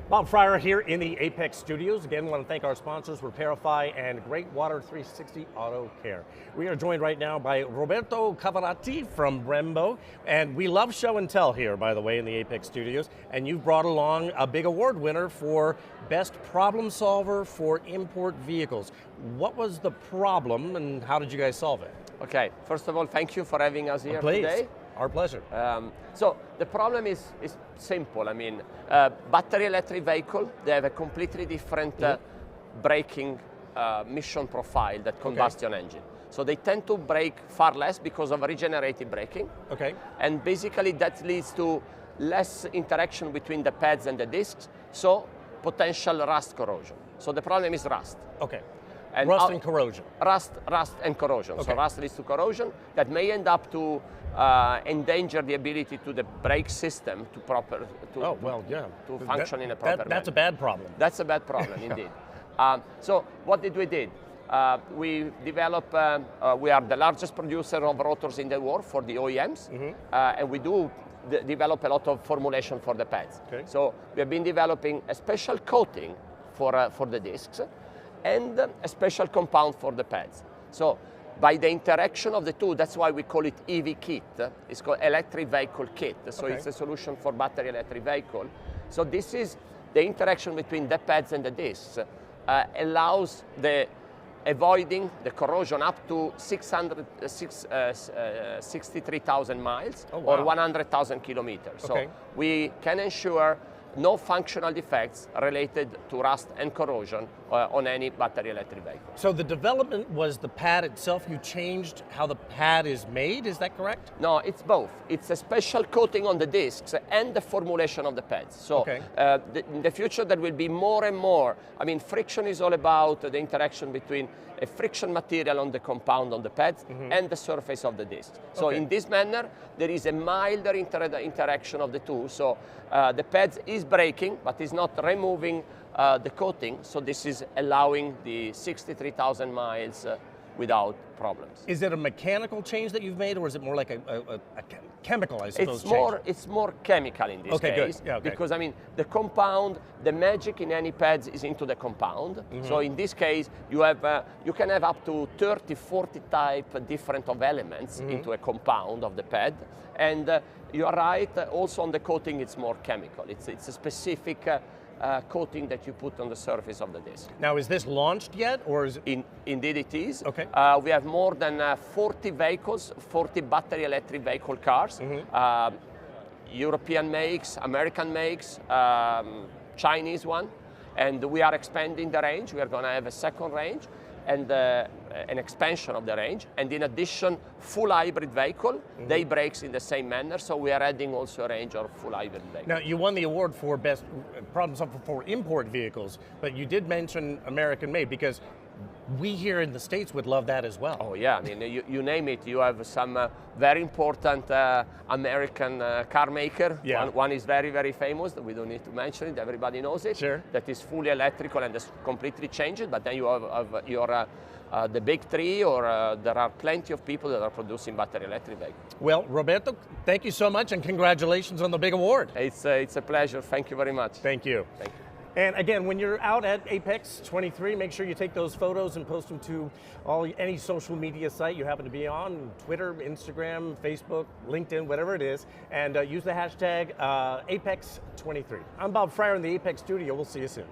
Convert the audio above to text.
Bob Fryer here in the AAPEX studios. Again, want to thank our sponsors, Repairify and Great Water 360 Auto Care. We are joined right now by Roberto Caravati from Brembo, and we love show and tell here, by the way, in the AAPEX studios, and you've brought along a big award winner for Best Problem Solver for Import Vehicles. What was the problem and how did you guys solve it? Okay, first of all, thank you for having us here Please. today. Our pleasure. So the problem is simple. I mean, battery electric vehicle, they have a completely different braking mission profile than combustion engine. So they tend to brake far less because of regenerative braking. Okay. And basically that leads to less interaction between the pads and the discs, so potential rust corrosion. So the problem is rust. Okay. And rust and corrosion. Rust and corrosion. Okay. So rust leads to corrosion that may end up to endanger the ability to the brake system to function in a proper manner. That's a bad problem. That's a bad problem indeed. So what did we did? We develop, we are the largest producer of rotors in the world for the OEMs, and we do develop a lot of formulation for the pads. Okay. So we have been developing a special coating for the discs and a special compound for the pads. So by the interaction of the two, that's why we call it EV kit. It's called electric vehicle kit. So it's a solution for battery electric vehicle. So this is the interaction between the pads and the discs allows avoiding the corrosion up to 63,000 miles or 100,000 kilometers. Okay. So we can ensure no functional defects related to rust and corrosion on any battery electric vehicle. So the development was the pad itself, you changed how the pad is made, is that correct? No, it's both. It's a special coating on the discs and the formulation of the pads. So in the future there will be more and more. I mean, friction is all about the interaction between a friction material on the compound on the pads and the surface of the disc. So in this manner, there is a milder interaction of the two. So the pads is braking, but is not removing the coating. So this is allowing the 63,000 miles without problems. Is it a mechanical change that you've made, or is it more like a chemical, I suppose, It's more chemical in this case. Good. Yeah, because, I mean, the compound, the magic in any pads is into the compound. So in this case, you can have up to 30, 40 type different of elements into a compound of the pad. And you are right, also on the coating, it's more chemical. It's a specific coating that you put on the surface of the disc. Now, is this launched yet, or is it? Indeed it is. Okay. We have more than 40 vehicles, 40 battery electric vehicle cars, European makes, American makes, Chinese one, and we are expanding the range. We are going to have a second range and an expansion of the range, and in addition, full hybrid vehicle. They brakes in the same manner, so we are adding also a range of full hybrid vehicles. Now, you won the award for Best Problem Solver for Import Vehicles, but you did mention American made, because we here in the States would love that as well. Oh yeah, I mean, you name it. You have some very important American car maker. Yeah. One is very, very famous. We don't need to mention it. Everybody knows it. Sure. That is fully electrical and is completely changed. But then you have your the big three, or there are plenty of people that are producing battery electric vehicles. Well, Roberto, thank you so much, and congratulations on the big award. It's a pleasure. Thank you very much. Thank you. Thank you. And again, when you're out at AAPEX 23, make sure you take those photos and post them to any social media site you happen to be on, Twitter, Instagram, Facebook, LinkedIn, whatever it is, and use the hashtag AAPEX 23. I'm Bob Fryer in the AAPEX studio. We'll see you soon.